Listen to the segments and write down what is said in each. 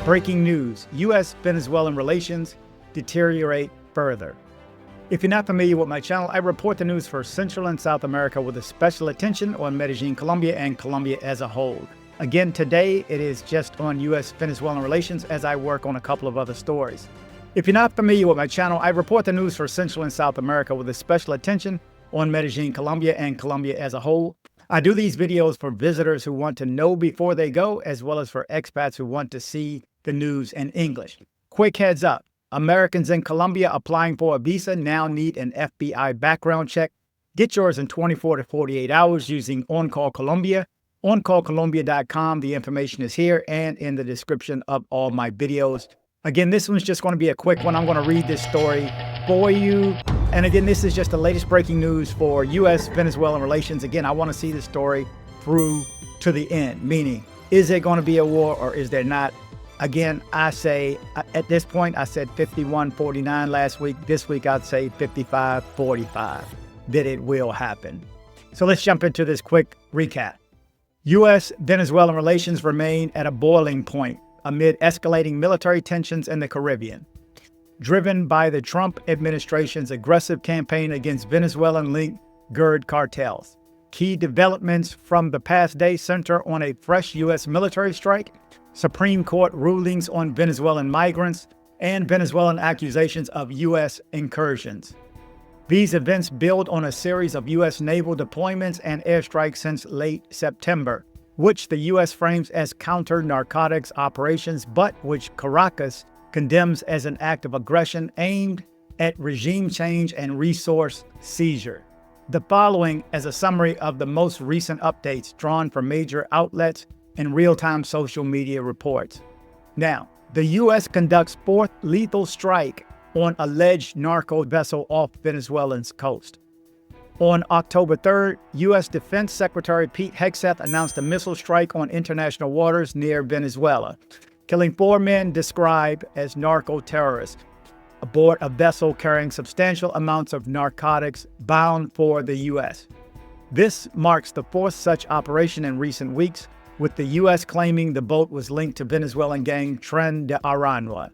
Breaking news, U.S.-Venezuelan relations deteriorate further. If you're not familiar with my channel, I report the news for Central and South America with a special attention on Medellin, Colombia, and Colombia as a whole. Again, today it is just on U.S.-Venezuelan relations as I work on a couple of other stories. If you're not familiar with my channel, I report the news for Central and South America with a special attention on Medellin, Colombia, and Colombia as a whole. I do these videos for visitors who want to know before they go, as well as for expats who want to see the news in English. Quick heads up. Americans in Colombia applying for a visa now need an FBI background check. Get yours in 24 to 48 hours using On Call Colombia. OnCallColombia.com. The information is here and in the description of all my videos. Again, this one's just going to be a quick one. I'm going to read this story for you. And again, this is just the latest breaking news for U.S.-Venezuelan relations. Again, I want to see the story through to the end, meaning, is there going to be a war or is there not? Again, I say, at this point, I said 51-49 last week. This week, I'd say 55-45, that it will happen. So let's jump into this quick recap. U.S.-Venezuelan relations remain at a boiling point amid escalating military tensions in the Caribbean, driven by the Trump administration's aggressive campaign against Venezuelan-linked GERD cartels. Key developments from the past day center on a fresh U.S. military strike, Supreme Court rulings on Venezuelan migrants, and Venezuelan accusations of U.S. incursions. These events build on a series of U.S. naval deployments and airstrikes since late September, which the U.S. frames as counter-narcotics operations, but which Caracas condemns as an act of aggression aimed at regime change and resource seizure. The following is a summary of the most recent updates drawn from major outlets and real-time social media reports. Now, the U.S. conducts fourth lethal strike on alleged narco vessel off Venezuelan's coast. On October 3rd, U.S. Defense Secretary Pete Hegseth announced a missile strike on international waters near Venezuela, killing 4 men described as narco-terrorists aboard a vessel carrying substantial amounts of narcotics bound for the U.S. This marks the fourth such operation in recent weeks, with the U.S. claiming the boat was linked to Venezuelan gang Tren de Aragua,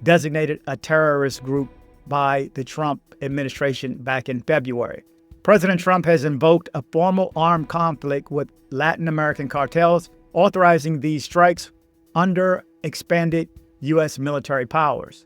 designated a terrorist group by the Trump administration back in February. President Trump has invoked a formal armed conflict with Latin American cartels, authorizing these strikes under expanded U.S. military powers.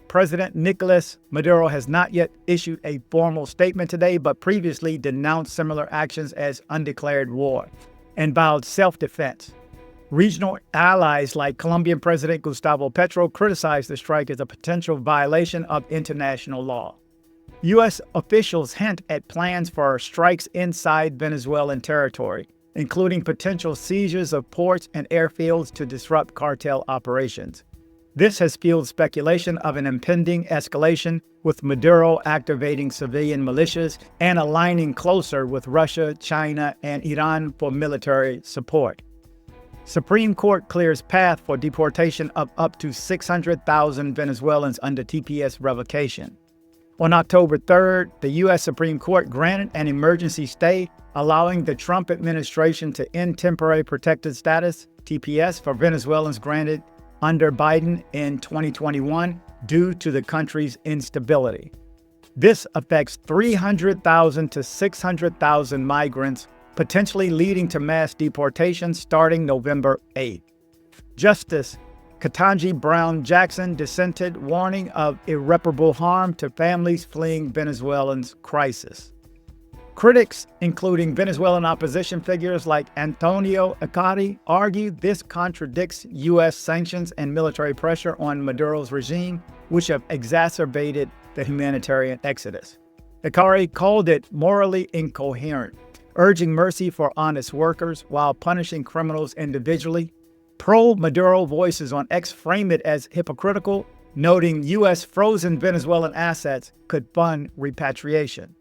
President Nicolas Maduro has not yet issued a formal statement today, but previously denounced similar actions as undeclared war and vowed self-defense. Regional allies like Colombian President Gustavo Petro criticized the strike as a potential violation of international law. U.S. officials hint at plans for strikes inside Venezuelan territory, including potential seizures of ports and airfields to disrupt cartel operations. This has fueled speculation of an impending escalation, with Maduro activating civilian militias and aligning closer with Russia, China, and Iran for military support. Supreme Court clears path for deportation of up to 600,000 Venezuelans under TPS revocation. On October 3rd, the U.S. Supreme Court granted an emergency stay, allowing the Trump administration to end temporary protected status, TPS, for Venezuelans granted under Biden in 2021 due to the country's instability. This affects 300,000 to 600,000 migrants, potentially leading to mass deportation starting November 8th. Justice Ketanji Brown Jackson dissented, warning of irreparable harm to families fleeing Venezuelan's crisis. Critics, including Venezuelan opposition figures like Antonio Icari, argue this contradicts U.S. sanctions and military pressure on Maduro's regime, which have exacerbated the humanitarian exodus. Icari called it morally incoherent, urging mercy for honest workers while punishing criminals individually. Pro-Maduro voices on X frame it as hypocritical, noting U.S. frozen Venezuelan assets could fund repatriation.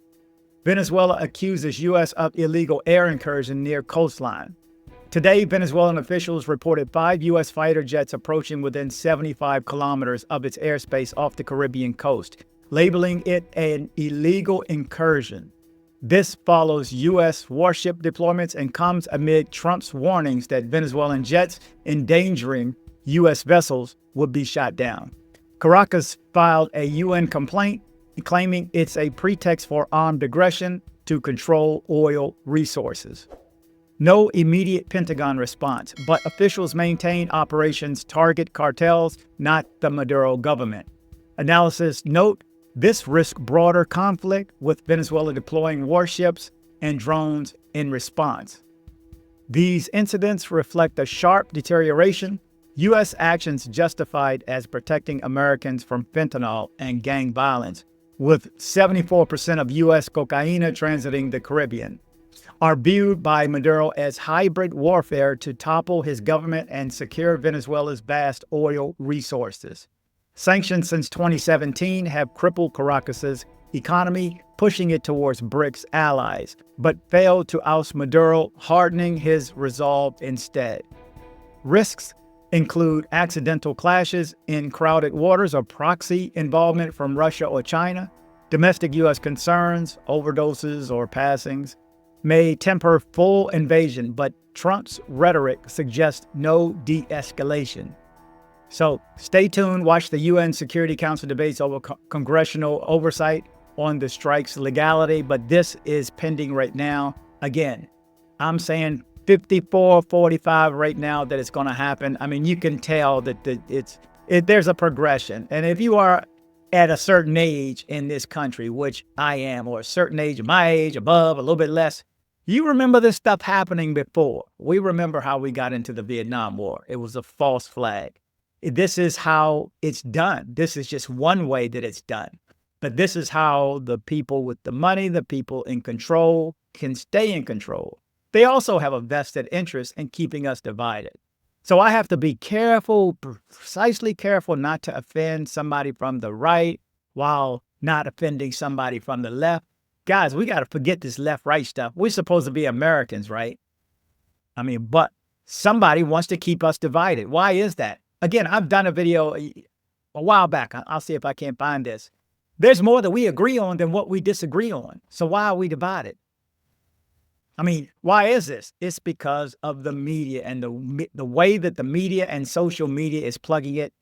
Venezuela accuses U.S. of illegal air incursion near coastline. Today, Venezuelan officials reported 5 U.S. fighter jets approaching within 75 kilometers of its airspace off the Caribbean coast, labeling it an illegal incursion. This follows U.S. warship deployments and comes amid Trump's warnings that Venezuelan jets endangering U.S. vessels would be shot down. Caracas filed a UN complaint claiming it's a pretext for armed aggression to control oil resources. No immediate Pentagon response, but officials maintain operations target cartels, not the Maduro government. Analysis note this risks broader conflict, with Venezuela deploying warships and drones in response. These incidents reflect a sharp deterioration, U.S. actions justified as protecting Americans from fentanyl and gang violence, with 74% of U.S. cocaine transiting the Caribbean, are viewed by Maduro as hybrid warfare to topple his government and secure Venezuela's vast oil resources. Sanctions since 2017 have crippled Caracas's economy, pushing it towards BRICS allies, but failed to oust Maduro, hardening his resolve instead. Risks include accidental clashes in crowded waters or proxy involvement from Russia or China. Domestic U.S. concerns, overdoses or passings, may temper full invasion, but Trump's rhetoric suggests no de-escalation. So stay tuned, watch the UN Security Council debates over congressional oversight on the strike's legality, but this is pending right now. Again, I'm saying 54-45 right now that it's going to happen. I mean, you can tell that there's a progression. And if you are at a certain age in this country, which I am, or a certain age, my age, above, a little bit less, you remember this stuff happening before. We remember how we got into the Vietnam War. It was a false flag. This is how it's done. This is just one way that it's done. But this is how the people with the money, the people in control, can stay in control. They also have a vested interest in keeping us divided. So I have to be careful, precisely careful not to offend somebody from the right while not offending somebody from the left. Guys, we got to forget this left-right stuff. We're supposed to be Americans, right? I mean, but somebody wants to keep us divided. Why is that? Again, I've done a video a while back. I'll see if I can't find this. There's more that we agree on than what we disagree on. So why are we divided? I mean, why is this? It's because of the media and the way that the media and social media is plugging it.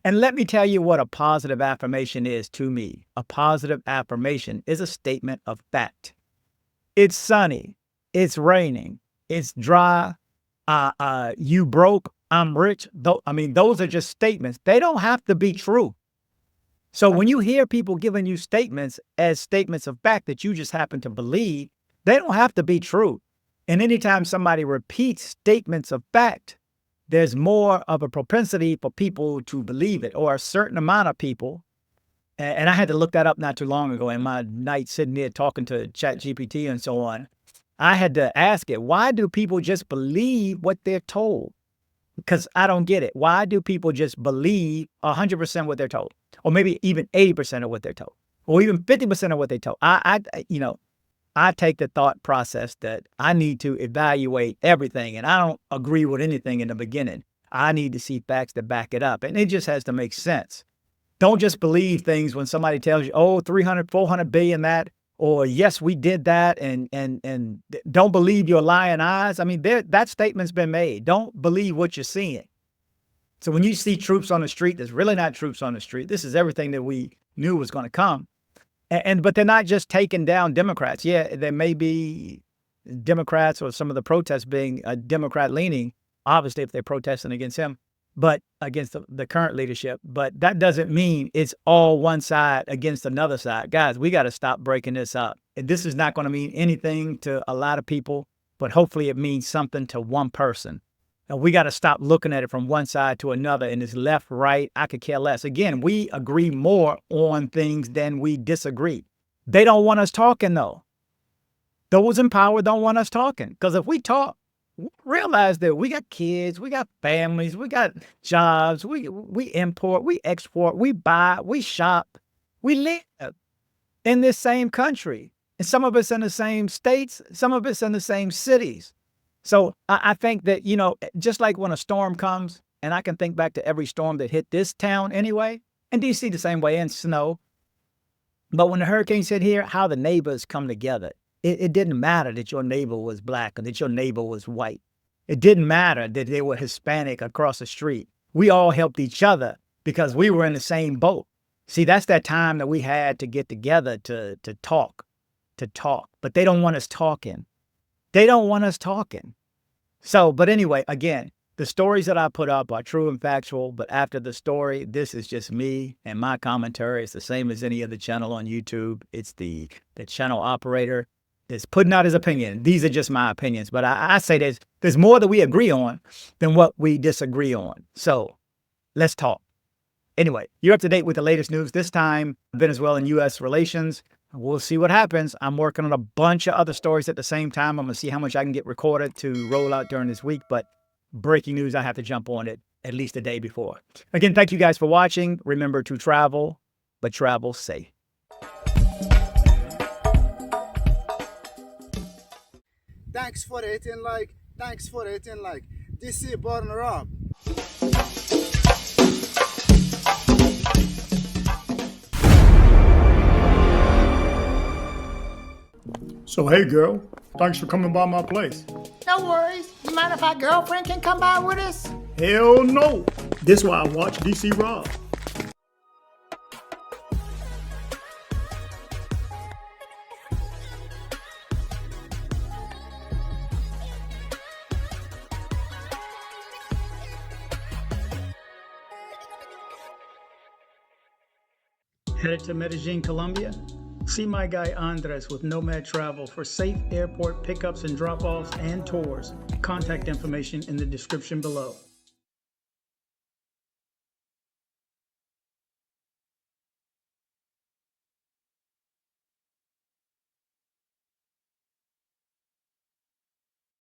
And let me tell you what a positive affirmation is to me. A positive affirmation is a statement of fact. It's sunny. It's raining. It's dry. You broke. I'm rich. I mean, those are just statements. They don't have to be true. So when you hear people giving you statements as statements of fact that you just happen to believe, they don't have to be true. And anytime somebody repeats statements of fact, there's more of a propensity for people to believe it, or a certain amount of people. And I had to look that up not too long ago in my night sitting there talking to ChatGPT and so on. I had to ask it, why do people just believe what they're told? Because I don't get it. Why do people just believe 100% what they're told? Or maybe even 80% of what they're told? Or even 50% of what they're told? I take the thought process that I need to evaluate everything, and I don't agree with anything in the beginning. I need to see facts that back it up, and it just has to make sense. Don't just believe things when somebody tells you, oh, 300, 400 billion that, or yes, we did that, and don't believe your lying eyes. I mean, that statement's been made. Don't believe what you're seeing. So when you see troops on the street, there's really not troops on the street. This is everything that we knew was going to come. But they're not just taking down Democrats. Yeah, there may be Democrats or some of the protests being Democrat leaning, obviously if they're protesting against him, but against the current leadership. But that doesn't mean it's all one side against another side. Guys, we got to stop breaking this up. This is not going to mean anything to a lot of people, but hopefully it means something to one person. And we got to stop looking at it from one side to another and it's left, right, I could care less. Again, we agree more on things than we disagree. They don't want us talking, though. Those in power don't want us talking. Because if we talk, realize that we got kids, we got families, we got jobs, we import, we export, we buy, we shop, we live in this same country. And some of us in the same states, some of us in the same cities. So I think that, just like when a storm comes, and I can think back to every storm that hit this town anyway, and DC the same way, and snow. But when the hurricanes hit here, how the neighbors come together. It didn't matter that your neighbor was black or that your neighbor was white. It didn't matter that they were Hispanic across the street. We all helped each other because we were in the same boat. See, that's that time that we had to get together to talk. But they don't want us talking. They don't want us talking. So, but anyway, again, the stories that I put up are true and factual, but after the story, this is just me and my commentary. It's the same as any other channel on YouTube. It's the channel operator that's putting out his opinion. These are just my opinions, but I say there's more that we agree on than what we disagree on. So let's talk. Anyway, you're up to date with the latest news, this time Venezuelan-U.S. relations. We'll see what happens. I'm working on a bunch of other stories at the same time. I'm going to see how much I can get recorded to roll out during this week, but breaking news, I have to jump on it at least a day before. Again, thank you guys for watching. Remember to travel, but travel safe. Thanks for hitting like. Thanks for hitting like. dcbornrob. So, hey, girl, thanks for coming by my place. No worries. You mind if our girlfriend can come by with us? Hell no. This is why I watch DC Rob. Headed to Medellin, Colombia? See my guy Andres with Nomad Travel for safe airport pickups and drop-offs and tours. Contact information in the description below.